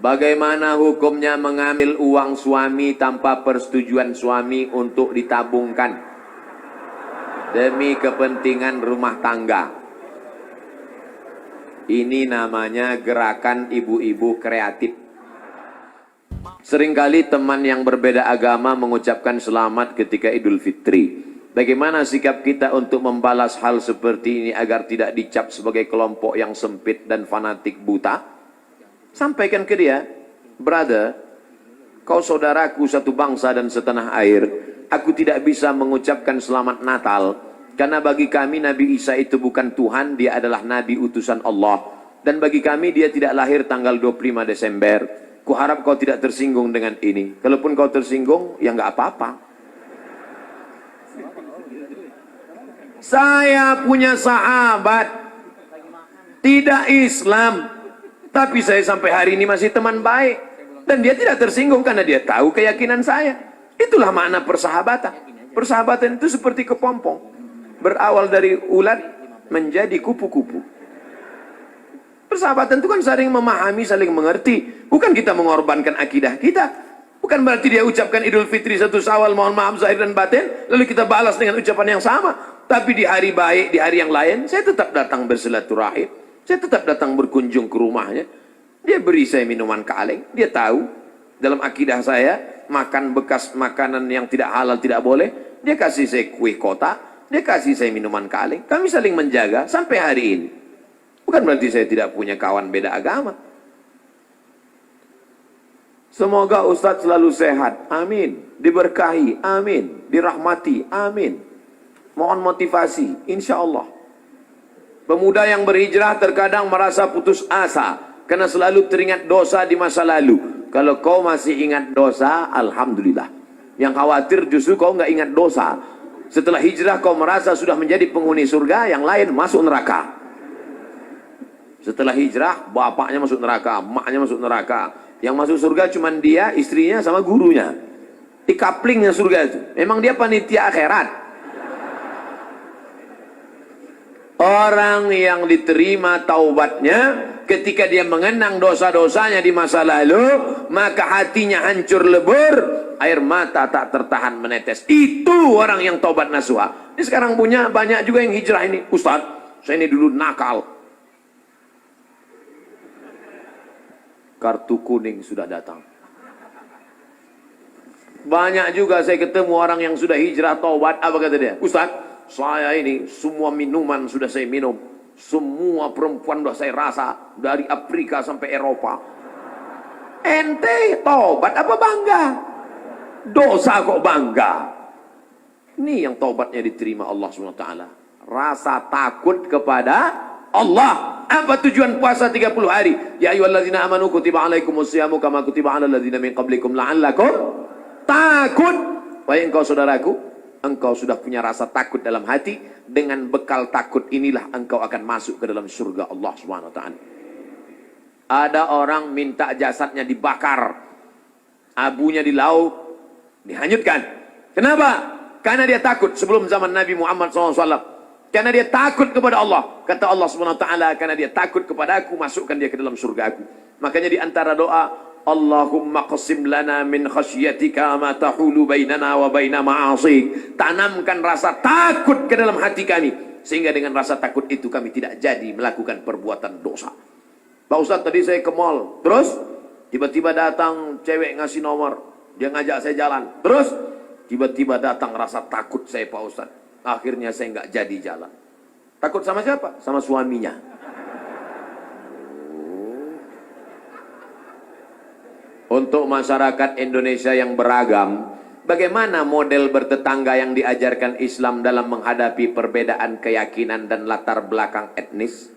Bagaimana hukumnya mengambil uang suami tanpa persetujuan suami untuk ditabungkan demi kepentingan rumah tangga? Ini namanya gerakan ibu-ibu kreatif. Seringkali teman yang berbeda agama mengucapkan selamat ketika Idul Fitri. Bagaimana sikap kita untuk membalas hal seperti ini agar tidak dicap sebagai kelompok yang sempit dan fanatik buta? Sampaikan ke dia, brother, kau saudaraku satu bangsa dan setanah air. Aku tidak bisa mengucapkan selamat Natal, karena bagi kami Nabi Isa itu bukan Tuhan, dia adalah Nabi utusan Allah. Dan bagi kami dia tidak lahir tanggal 25 Desember. Kuharap kau tidak tersinggung dengan ini. Kalaupun kau tersinggung, ya nggak apa-apa. Saya punya sahabat, tidak Islam, tapi saya sampai hari ini masih teman baik. Dan dia tidak tersinggung karena dia tahu keyakinan saya. Itulah makna persahabatan. Persahabatan itu seperti kepompong. Berawal dari ulat menjadi kupu-kupu. Persahabatan itu kan saling memahami, saling mengerti. Bukan kita mengorbankan akidah kita. Bukan berarti dia ucapkan Idul Fitri 1 Syawal, mohon maaf zahir dan batin, lalu kita balas dengan ucapan yang sama. Tapi di hari baik, di hari yang lain, saya tetap datang bersilaturahim. Saya tetap datang berkunjung ke rumahnya. Dia beri saya minuman kaleng. Dia tahu dalam akidah saya makan bekas makanan yang tidak halal tidak boleh. Dia kasih saya kue kotak. Dia kasih saya minuman kaleng. Kami saling menjaga sampai hari ini. Bukan berarti saya tidak punya kawan beda agama. Semoga Ustadz selalu sehat. Amin. Diberkahi. Amin. Dirahmati. Amin. Mohon motivasi. Insya Allah. Pemuda yang berhijrah terkadang merasa putus asa karena selalu teringat dosa di masa lalu. Kalau kau masih ingat dosa, alhamdulillah. Yang khawatir justru kau nggak ingat dosa. Setelah hijrah kau merasa sudah menjadi penghuni surga, yang lain masuk neraka. Setelah hijrah, bapaknya masuk neraka, emaknya masuk neraka. Yang masuk surga cuma dia, istrinya sama gurunya. Di kaplingnya surga itu. Memang dia panitia akhirat. Orang yang diterima taubatnya ketika dia mengenang dosa-dosanya di masa lalu, maka hatinya hancur lebur, air mata tak tertahan menetes. Itu orang yang taubat nasuha. Ini sekarang punya banyak juga yang hijrah ini. Ustadz, saya ini dulu nakal. Kartu kuning sudah datang. Banyak juga saya ketemu orang yang sudah hijrah taubat. Apa kata dia? Ustadz, saya ini semua minuman sudah saya minum. Semua perempuan sudah saya rasa. Dari Afrika sampai Eropa. Ente taubat apa bangga? Dosa kok bangga? Ini yang taubatnya diterima Allah SWT. Rasa takut kepada Allah. Apa tujuan puasa 30 hari? Ya ayyuhalladzina amanu kutiba alaikumusyamu kama kutiba alal ladzina min qablikum la'allakum takut. Wahai engkau saudaraku, engkau sudah punya rasa takut dalam hati. Dengan bekal takut inilah engkau akan masuk ke dalam surga Allah SWT. Ada orang minta jasadnya dibakar, abunya di laut, dihanyutkan. Kenapa? Karena dia takut. Sebelum zaman Nabi Muhammad SAW. Karena dia takut kepada Allah. Kata Allah SWT, karena dia takut kepada aku, masukkan dia ke dalam surga aku. Makanya di antara doa, Allahumma qasim lana min khasyatika ma tahulu bainana wa baina ma'asik. Tanamkan rasa takut ke dalam hati kami, sehingga dengan rasa takut itu kami tidak jadi melakukan perbuatan dosa. Pak Ustadz, tadi saya ke mall, terus tiba-tiba datang cewek ngasih nomor, dia ngajak saya jalan, terus tiba-tiba datang rasa takut saya, Pak Ustadz. Akhirnya saya nggak jadi jalan. Takut sama siapa? Sama suaminya. Untuk masyarakat Indonesia yang beragam, bagaimana model bertetangga yang diajarkan Islam dalam menghadapi perbedaan keyakinan dan latar belakang etnis?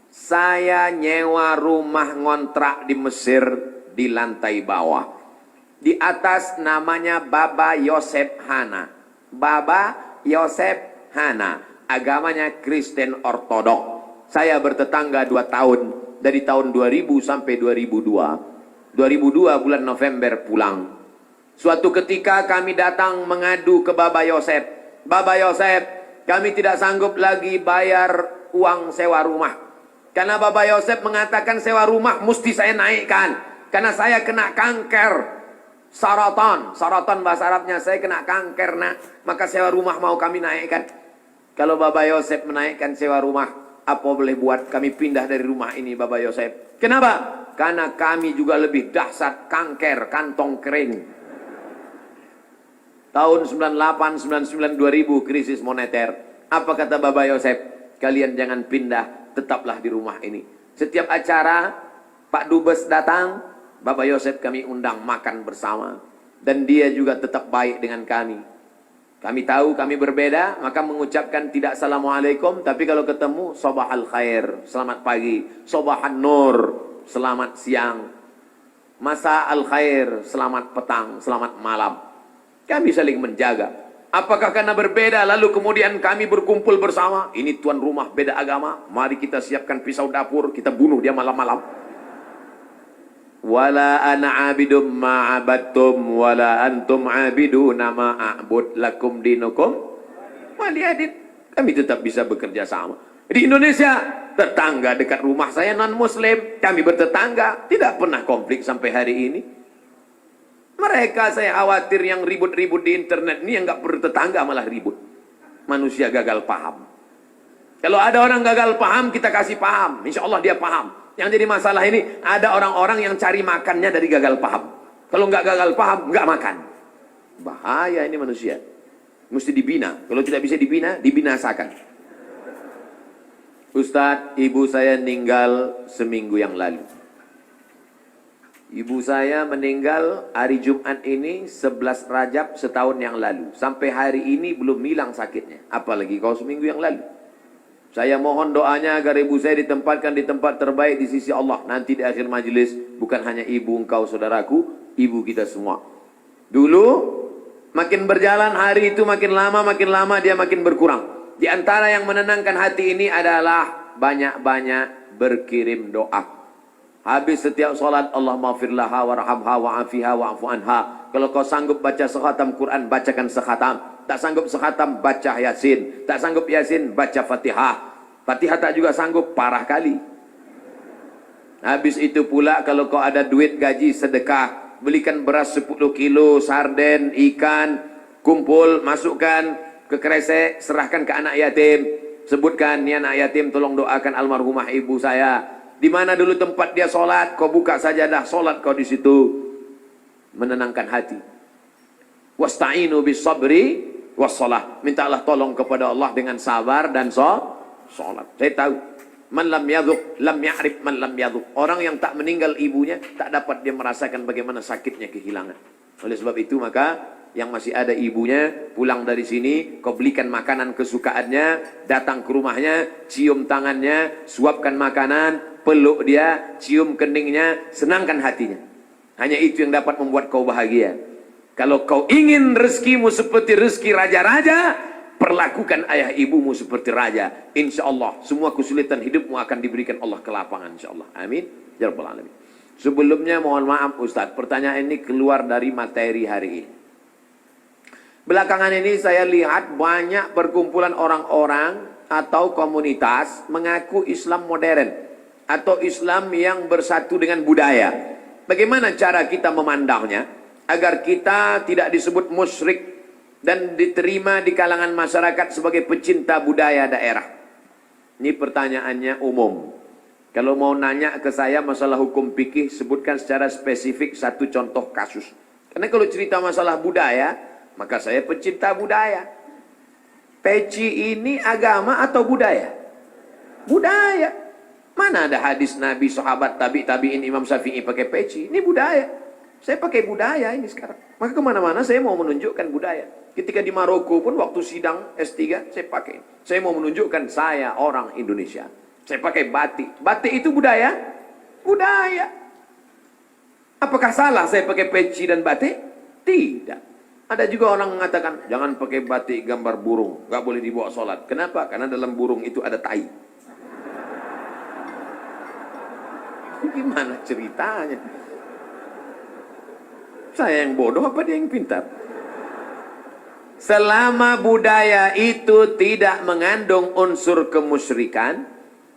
Saya nyewa rumah ngontrak di Mesir di lantai bawah. Di atas namanya Baba Yosef Hana. Baba Yosef Hana, agamanya Kristen Ortodok. Saya bertetangga 2 tahun, dari tahun 2000 sampai 2002. 2002 bulan November pulang. Suatu ketika kami datang mengadu ke Baba Yosef. Baba Yosef, kami tidak sanggup lagi bayar uang sewa rumah. Karena Baba Yosef mengatakan sewa rumah mesti saya naikkan. Karena saya kena kanker. Saraton bahasa Arabnya, saya kena kanker nak. Maka sewa rumah mau kami naikkan. Kalau Bapak Yosef menaikkan sewa rumah, apa boleh buat? Kami pindah dari rumah ini Bapak Yosef. Kenapa? Karena kami juga lebih dahsyat kanker kantong kering. Tahun 98, 99, 2000 krisis moneter. Apa kata Bapak Yosef? Kalian jangan pindah, tetaplah di rumah ini. Setiap acara Pak Dubes datang, Bapak Yosef kami undang makan bersama. Dan dia juga tetap baik dengan kami. Kami tahu kami berbeda, maka mengucapkan tidak assalamualaikum. Tapi kalau ketemu, sobahal khair, selamat pagi. Sobahan nur, selamat siang. Masa al khair, selamat petang, selamat malam. Kami saling menjaga. Apakah karena berbeda lalu kemudian kami berkumpul bersama? Ini tuan rumah beda agama, mari kita siapkan pisau dapur, kita bunuh dia malam-malam. Wala ana abidum ma'abattum wala antum abiduna ma'abud lakum dinukum waliyadin. Kami tetap bisa bekerja sama. Di Indonesia, tetangga dekat rumah saya non-muslim, kami bertetangga, tidak pernah konflik sampai hari ini. Mereka saya khawatir yang ribut-ribut di internet ini yang nggak bertetangga malah ribut. Manusia gagal paham. Kalau ada orang gagal paham, kita kasih paham. Insya Allah dia paham. Yang jadi masalah ini, ada orang-orang yang cari makannya dari gagal paham. Kalau nggak gagal paham, nggak makan. Bahaya ini manusia. Mesti dibina. Kalau tidak bisa dibina, dibinasakan. Ustadz, ibu saya meninggal seminggu yang lalu. Ibu saya meninggal hari Jumat ini 11 Rajab setahun yang lalu. Sampai hari ini belum hilang sakitnya. Apalagi kalau seminggu yang lalu. Saya mohon doanya agar ibu saya ditempatkan di tempat terbaik di sisi Allah. Nanti di akhir majelis, bukan hanya ibu engkau saudaraku, ibu kita semua. Dulu, makin berjalan hari itu makin lama dia makin berkurang. Di antara yang menenangkan hati ini adalah banyak-banyak berkirim doa. Habis setiap solat, Allah maghfir laha warhamha wa'afiha wa'afu anha. Kalau kau sanggup baca sekhatam Quran, bacakan sekhatam. Tak sanggup sekhatam, baca Yasin. Tak sanggup Yasin, baca Fatihah. Fatihah tak juga sanggup, parah kali. Habis itu pula kalau kau ada duit gaji sedekah, belikan beras 10 kilo, sarden, ikan, kumpul, masukkan ke kresek, serahkan ke anak yatim. Sebutkan, ni anak yatim tolong doakan almarhumah ibu saya. Di mana dulu tempat dia solat, kau buka sajadah solat kau di situ. Menenangkan hati. Wasta'inu bis sabri wassalah. Mintalah tolong kepada Allah dengan sabar dan salat. Saya tahu. Man lam yadhuq lam ya'rif man lam yadhuq. Orang yang tak meninggal ibunya, tak dapat dia merasakan bagaimana sakitnya kehilangan. Oleh sebab itu maka yang masih ada ibunya, pulang dari sini, kau belikan makanan kesukaannya, datang ke rumahnya, cium tangannya, suapkan makanan, peluk dia, cium keningnya, senangkan hatinya. Hanya itu yang dapat membuat kau bahagia. Kalau kau ingin rezekimu seperti rezeki raja-raja, perlakukan ayah ibumu seperti raja. Insya Allah semua kesulitan hidupmu akan diberikan Allah kelapangan. Insya Allah. Amin. Ya Rabbal Alamin. Sebelumnya mohon maaf Ustaz, pertanyaan ini keluar dari materi hari ini. Belakangan ini saya lihat banyak perkumpulan orang-orang atau komunitas mengaku Islam modern atau Islam yang bersatu dengan budaya. Bagaimana cara kita memandangnya agar kita tidak disebut musyrik dan diterima di kalangan masyarakat sebagai pecinta budaya daerah? Ini pertanyaannya umum. Kalau mau nanya ke saya masalah hukum fikih, sebutkan secara spesifik satu contoh kasus. Karena kalau cerita masalah budaya, maka saya pecinta budaya. Peci ini agama atau budaya? Budaya. Mana ada hadis Nabi, sahabat, tabi'in, Imam Syafi'i pakai peci? Ini budaya. Saya pakai budaya ini sekarang. Maka kemana-mana saya mau menunjukkan budaya. Ketika di Maroko pun waktu sidang S3 saya pakai. Saya mau menunjukkan saya orang Indonesia. Saya pakai batik. Batik itu budaya? Budaya. Apakah salah saya pakai peci dan batik? Tidak. Ada juga orang mengatakan jangan pakai batik gambar burung, nggak boleh dibawa sholat. Kenapa? Karena dalam burung itu ada tai. Gimana ceritanya? Saya yang bodoh apa dia yang pintar? Selama budaya itu tidak mengandung unsur kemusyrikan,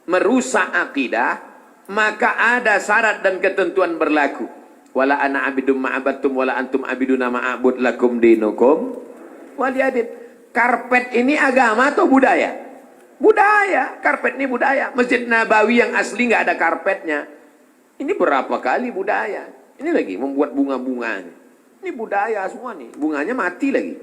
merusak akidah, maka ada syarat dan ketentuan berlaku. Wala ana abidum ma'abattum wala antum abiduna ma'abud lakum dinukum waliyadin. Karpet ini agama atau budaya? Budaya. Karpet ini budaya. Masjid Nabawi yang asli nggak ada karpetnya. Ini berapa kali budaya. Ini lagi membuat bunga-bunganya. Ini budaya semua nih. Bunganya mati lagi.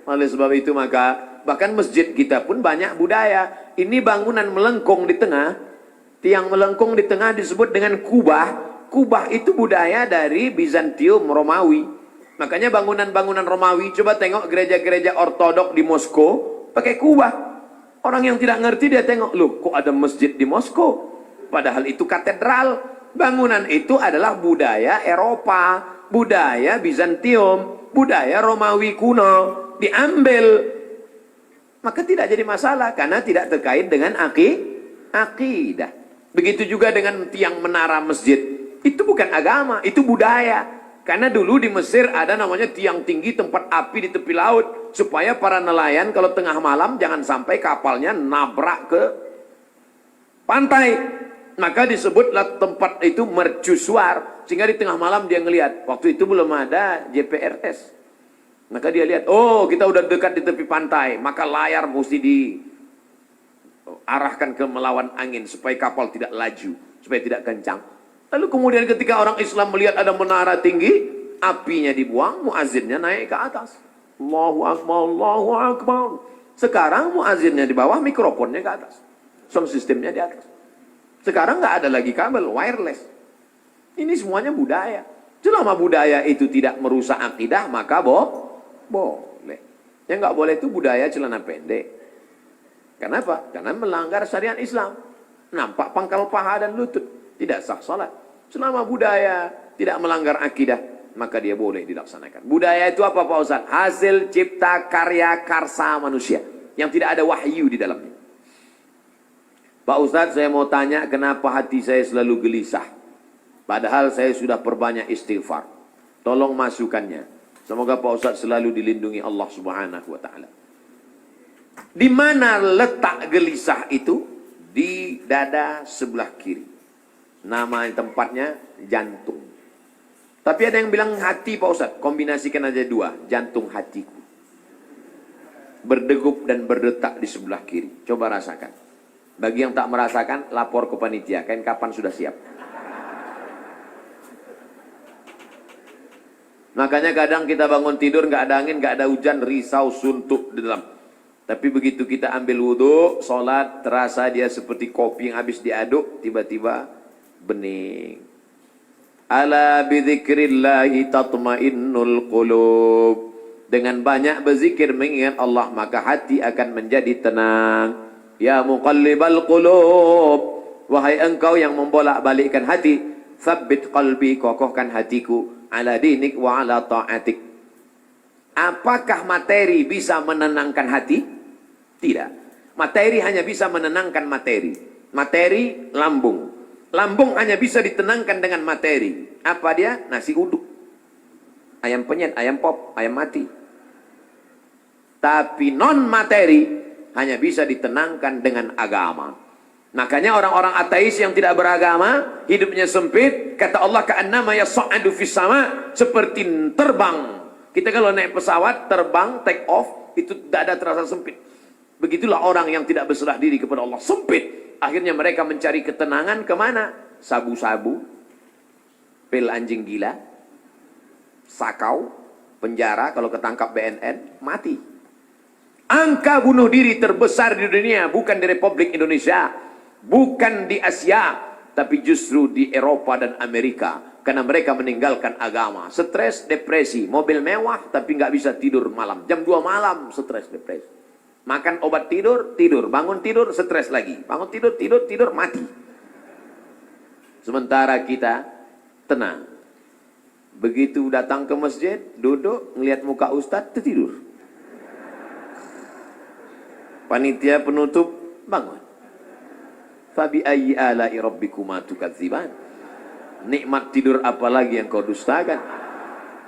Oleh sebab itu maka bahkan masjid kita pun banyak budaya. Ini bangunan melengkung di tengah. Tiang melengkung di tengah disebut dengan kubah. Kubah itu budaya dari Bizantium, Romawi. Makanya bangunan-bangunan Romawi, coba tengok gereja-gereja ortodok di Moskow pakai kubah. Orang yang tidak ngerti dia tengok, loh kok ada masjid di Moskow? Padahal itu katedral. Bangunan itu adalah budaya Eropa, budaya Bizantium, budaya Romawi kuno. Diambil, maka tidak jadi masalah karena tidak terkait dengan akidah. Begitu juga dengan tiang menara masjid, itu bukan agama, itu budaya. Karena dulu di Mesir ada namanya tiang tinggi tempat api di tepi laut, supaya para nelayan kalau tengah malam jangan sampai kapalnya nabrak ke pantai. Maka disebutlah tempat itu mercusuar, sehingga di tengah malam dia ngelihat. Waktu itu belum ada GPRS. Maka dia lihat, oh kita udah dekat di tepi pantai, maka layar mesti diarahkan ke melawan angin supaya kapal tidak laju, supaya tidak kencang. Lalu kemudian ketika orang Islam melihat ada menara tinggi, apinya dibuang, muazzinnya naik ke atas. Allahu Akbar, Allahu Akbar. Sekarang muazzinnya di bawah, mikrofonnya ke atas. Sound systemnya di atas. Sekarang nggak ada lagi kabel, wireless. Ini semuanya budaya. Selama budaya itu tidak merusak akidah, maka boleh. Yang nggak boleh itu budaya celana pendek. Kenapa? Karena melanggar syariat Islam. Nampak pangkal paha dan lutut. Tidak sah salat. Selama budaya tidak melanggar akidah, maka dia boleh dilaksanakan. Budaya itu apa Pak Ustaz? Hasil cipta karya karsa manusia. Yang tidak ada wahyu di dalamnya. Pak Ustaz, saya mau tanya kenapa hati saya selalu gelisah? Padahal saya sudah perbanyak istighfar. Tolong masukannya. Semoga Pak Ustaz selalu dilindungi Allah Subhanahu wa taala. Di mana letak gelisah itu? Di dada sebelah kiri. Nama tempatnya jantung. Tapi ada yang bilang hati Pak Ustaz. Kombinasikan aja dua. Jantung hatiku. Berdegup dan berdetak di sebelah kiri. Coba rasakan. Bagi yang tak merasakan, lapor ke panitia. Kain kapan sudah siap. Makanya kadang kita bangun tidur nggak ada angin, nggak ada hujan, risau, suntuk di dalam. Tapi begitu kita ambil wudhu, sholat, terasa dia seperti kopi yang habis diaduk, tiba-tiba bening. Ala bidzikrillahi tatmainnul qulub. Dengan banyak berzikir mengingat Allah, maka hati akan menjadi tenang. Ya muqallibal qulub, wahai engkau yang membolak-balikkan hati, tsabbit qalbi, kokohkan hatiku, ala dinik wa ala ta'atik. Apakah materi bisa menenangkan hati? Tidak. Materi hanya bisa menenangkan materi. Materi lambung. Lambung hanya bisa ditenangkan dengan materi. Apa dia? Nasi uduk, ayam penyet, ayam pop, ayam mati. Tapi non materi hanya bisa ditenangkan dengan agama. Makanya orang-orang ateis yang tidak beragama, hidupnya sempit, kata Allah ka'annama yas'adu fis sama, seperti terbang. Kita kalau naik pesawat, terbang, take off, itu dada terasa sempit. Begitulah orang yang tidak berserah diri kepada Allah, sempit. Akhirnya mereka mencari ketenangan kemana? Sabu-sabu, pil anjing gila, sakau, penjara, kalau ketangkap BNN, mati. Angka bunuh diri terbesar di dunia, bukan di Republik Indonesia, bukan di Asia, tapi justru di Eropa dan Amerika. Karena mereka meninggalkan agama. Stres, depresi, mobil mewah tapi nggak bisa tidur malam. Jam 2 malam stres, depresi. Makan obat tidur, tidur. Bangun tidur, stres lagi. Bangun tidur, tidur, tidur, mati. Sementara kita tenang. Begitu datang ke masjid, duduk, ngelihat muka ustadz, tertidur. Panitia penutup, bangun. Fabi ayyi ala'i rabbikuma tukadziban. Nikmat tidur apalagi yang kau dustakan.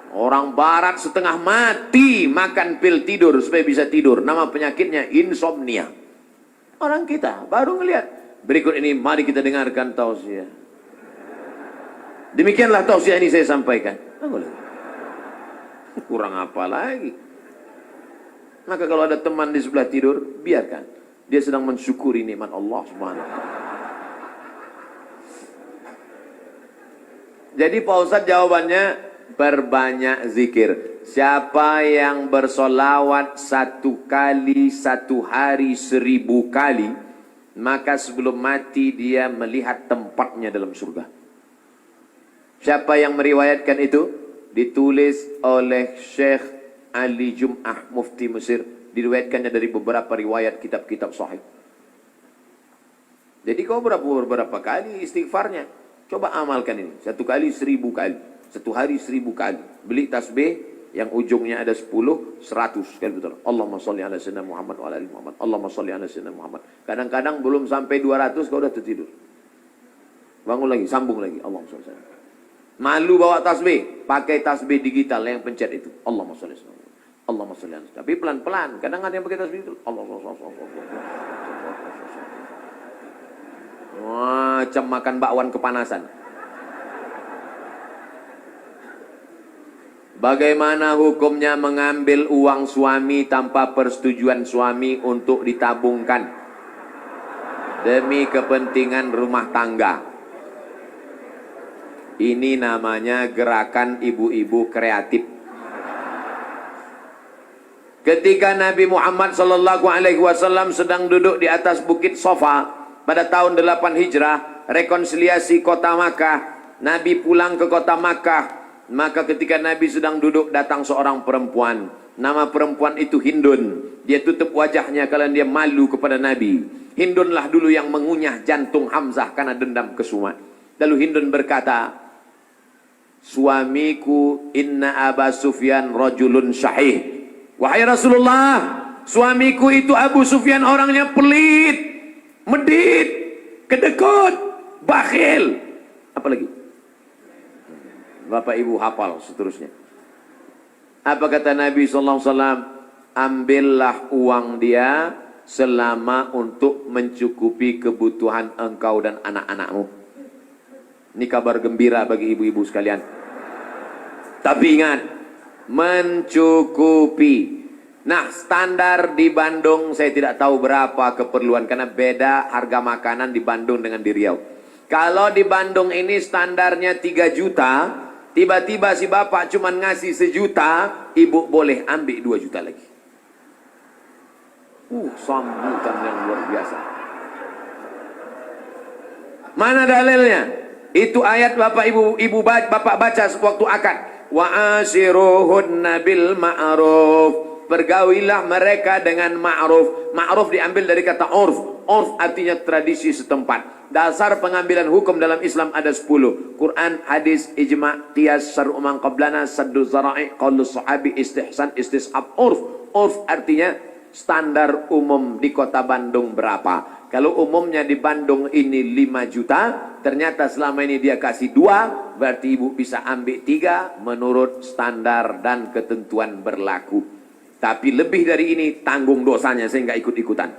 Orang barat setengah mati makan pil tidur supaya bisa tidur. Nama penyakitnya insomnia. Orang kita baru ngelihat. Berikut ini mari kita dengarkan tausiah. Demikianlah tausiah ini saya sampaikan. Kurang apa lagi? Maka kalau ada teman di sebelah tidur, biarkan. Dia sedang mensyukuri nikmat Allah Subhanahu wa taala. Jadi Pak Ustadz jawabannya, perbanyak zikir. Siapa yang bersolawat 1 kali 1 hari 1000 kali, maka sebelum mati dia melihat tempatnya dalam surga. Siapa yang meriwayatkan itu? Ditulis oleh Syekh Ali Jum'ah, Mufti Mesir. Diriwayatkannya dari beberapa riwayat kitab-kitab sahih. Jadi kau berapa kali istighfarnya? Coba amalkan ini. 1 kali 1000 kali. 1 hari 1000 kali. Beli tasbih yang ujungnya ada 10, 100 kali betul. Allahumma sholli ala sayyidina Muhammad wa ala ali Muhammad. Allahumma sholli ala sayyidina Muhammad. Kadang-kadang belum sampai 200 kau udah tertidur. Bangun lagi, sambung lagi. Allahumma sholli ala sayyidina Muhammad. Malu bawa tasbih, pakai tasbih digital yang pencet itu. Allahumma sholli ala sayyidina Muhammad. Allahumma sholli ala. Tapi pelan-pelan. Kadang ada yang pakai tasbih itu. Allahumma sholli ala. Macam makan bakwan kepanasan. Bagaimana hukumnya mengambil uang suami tanpa persetujuan suami untuk ditabungkan demi kepentingan rumah tangga? Ini namanya gerakan ibu-ibu kreatif. Ketika Nabi Muhammad SAW sedang duduk di atas bukit Safa pada tahun 8 Hijrah, rekonsiliasi kota Makkah, Nabi pulang ke kota Makkah. Maka ketika Nabi sedang duduk, datang seorang perempuan. Nama perempuan itu Hindun. Dia tutup wajahnya karena dia malu kepada Nabi. Hindunlah dulu yang mengunyah jantung Hamzah karena dendam kesumat. Lalu Hindun berkata, suamiku inna Aba Sufyan rajulun syahih. Wahai Rasulullah, suamiku itu Abu Sufyan orangnya pelit, medit, kedekut, bakhil. Apa lagi? Bapak Ibu hafal seterusnya. Apa kata Nabi SAW? Ambillah uang dia selama untuk mencukupi kebutuhan engkau dan anak-anakmu. Ini kabar gembira bagi ibu-ibu sekalian. Tapi ingat, mencukupi. Nah, standar di Bandung saya tidak tahu berapa keperluan, karena beda harga makanan di Bandung dengan di Riau. Kalau di Bandung ini standarnya 3 juta, tiba-tiba si bapak cuma ngasih 1 juta, ibu boleh ambil 2 juta lagi. Sambutan yang luar biasa. Mana dalilnya? Itu ayat bapak ibu bapak baca waktu akad. Wa ashiruhunna bil ma'ruf. Pergaulilah mereka dengan ma'ruf. Ma'ruf diambil dari kata urf. Urf artinya tradisi setempat. Dasar pengambilan hukum dalam Islam ada 10. Quran, hadis, ijma', qiyas, syar'u man qablana, saddu zara'i, qaulu sahabi, istihsan, istishab, urf. Urf artinya standar umum di kota Bandung berapa. Kalau umumnya di Bandung ini 5 juta, ternyata selama ini dia kasih 2, berarti ibu bisa ambil 3 menurut standar dan ketentuan berlaku. Tapi lebih dari ini tanggung dosanya, saya nggak ikut-ikutan.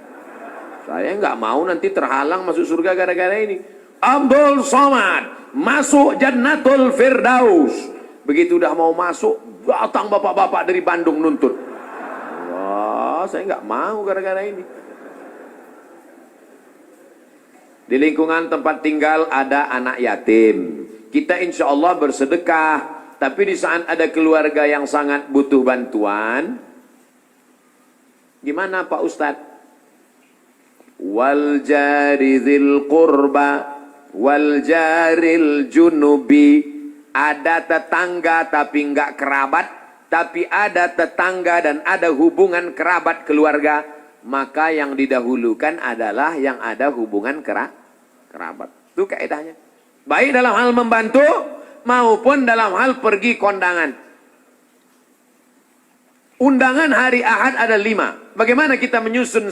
Saya nggak mau nanti terhalang masuk surga gara-gara ini. Abdul Somad masuk Jannatul Firdaus. Begitu udah mau masuk, datang bapak-bapak dari Bandung nuntut. Wah, saya nggak mau gara-gara ini. Di lingkungan tempat tinggal ada anak yatim. Kita insya Allah bersedekah. Tapi di saat ada keluarga yang sangat butuh bantuan, gimana Pak Ustadz? Wal jari dzil qurba wal jaril junubi. Ada tetangga tapi enggak kerabat, tapi ada tetangga dan ada hubungan kerabat keluarga, maka yang didahulukan adalah yang ada hubungan kerabat. Itu kaidahnya. Baik dalam hal membantu maupun dalam hal pergi kondangan. Undangan hari Ahad ada 5. Bagaimana kita menyusun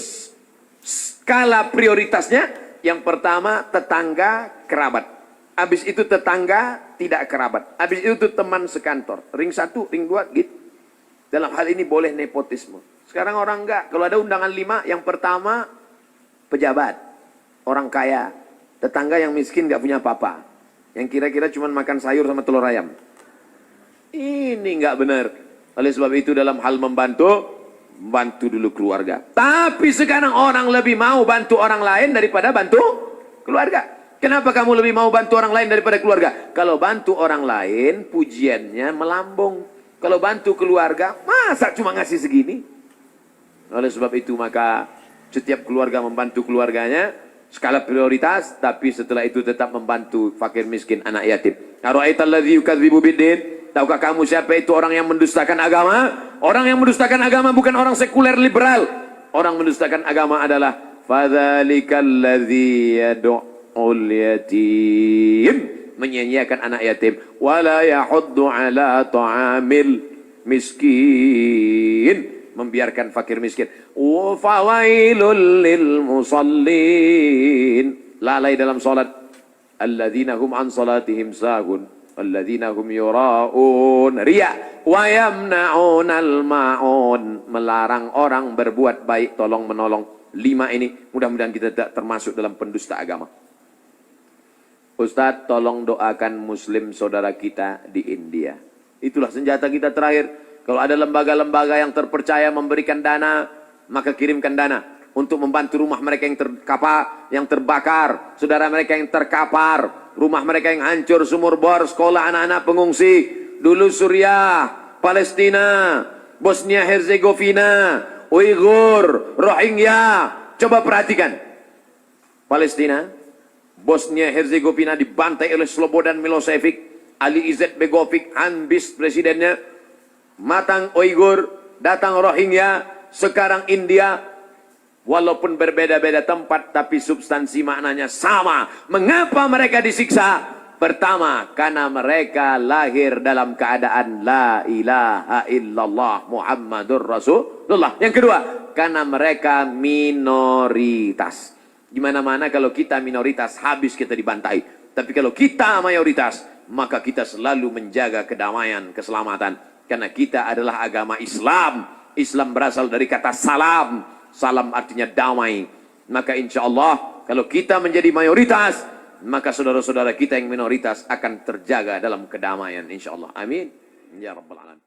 skala prioritasnya? Yang pertama tetangga kerabat. Habis itu tetangga tidak kerabat. Habis itu teman sekantor. Ring 1, ring 2 gitu. Dalam hal ini boleh nepotisme. Sekarang orang enggak. Kalau ada undangan 5, yang pertama pejabat, orang kaya, tetangga yang miskin enggak punya apa-apa. yang kira-kira cuma makan sayur sama telur ayam. Ini nggak benar. Oleh sebab itu dalam hal bantu dulu keluarga. Tapi sekarang orang lebih mau bantu orang lain daripada bantu keluarga. Kenapa kamu lebih mau bantu orang lain daripada keluarga? Kalau bantu orang lain, pujiannya melambung. Kalau bantu keluarga, masa cuma ngasih segini? Oleh sebab itu maka setiap keluarga membantu keluarganya, skala prioritas, tapi setelah itu tetap membantu fakir miskin, anak yatim. Ara'aitalladzi yukadzibu biddin? Tahukah kamu siapa itu orang yang mendustakan agama? Orang yang mendustakan agama bukan orang sekuler liberal. Orang mendustakan agama adalah fadzalikal ladzi yad'ul yatim, menyanyiakan anak yatim, wala yahuddu ala ta'amil miskin, membiarkan fakir miskin. Wa fawailul lil musallin, lalai dalam salat. Alladzina hum an salatihim sahun, alladzina hum yura'un, riya, wa yamna'unal ma'un, melarang orang berbuat baik, tolong menolong. 5 ini mudah-mudahan kita tidak termasuk dalam pendusta agama. Ustadz, tolong doakan muslim saudara kita di India. Itulah senjata kita terakhir. Kalau ada lembaga-lembaga yang terpercaya memberikan dana, maka kirimkan dana untuk membantu rumah mereka yang yang terbakar, saudara mereka yang terkapar, rumah mereka yang hancur, sumur bor, sekolah anak-anak pengungsi. Dulu Suriah, Palestina, Bosnia Herzegovina, Uighur, Rohingya. Coba perhatikan. Palestina, Bosnia Herzegovina dibantai oleh Slobodan Milosevic, Ali Izzet Begovic, Hanbis presidennya, matang Uighur, datang Rohingya, sekarang India. Walaupun berbeda-beda tempat, tapi substansi maknanya sama. Mengapa mereka disiksa? Pertama, karena mereka lahir dalam keadaan la ilaha illallah Muhammadur Rasulullah. Yang kedua, karena mereka minoritas. Di mana-mana kalau kita minoritas, habis kita dibantai. Tapi kalau kita mayoritas, maka kita selalu menjaga kedamaian, keselamatan. Karena kita adalah agama Islam. Islam berasal dari kata salam. Salam artinya damai. Maka insya Allah, kalau kita menjadi mayoritas, maka saudara-saudara kita yang minoritas akan terjaga dalam kedamaian insya Allah. Amin. Ya Rabbal Alamin.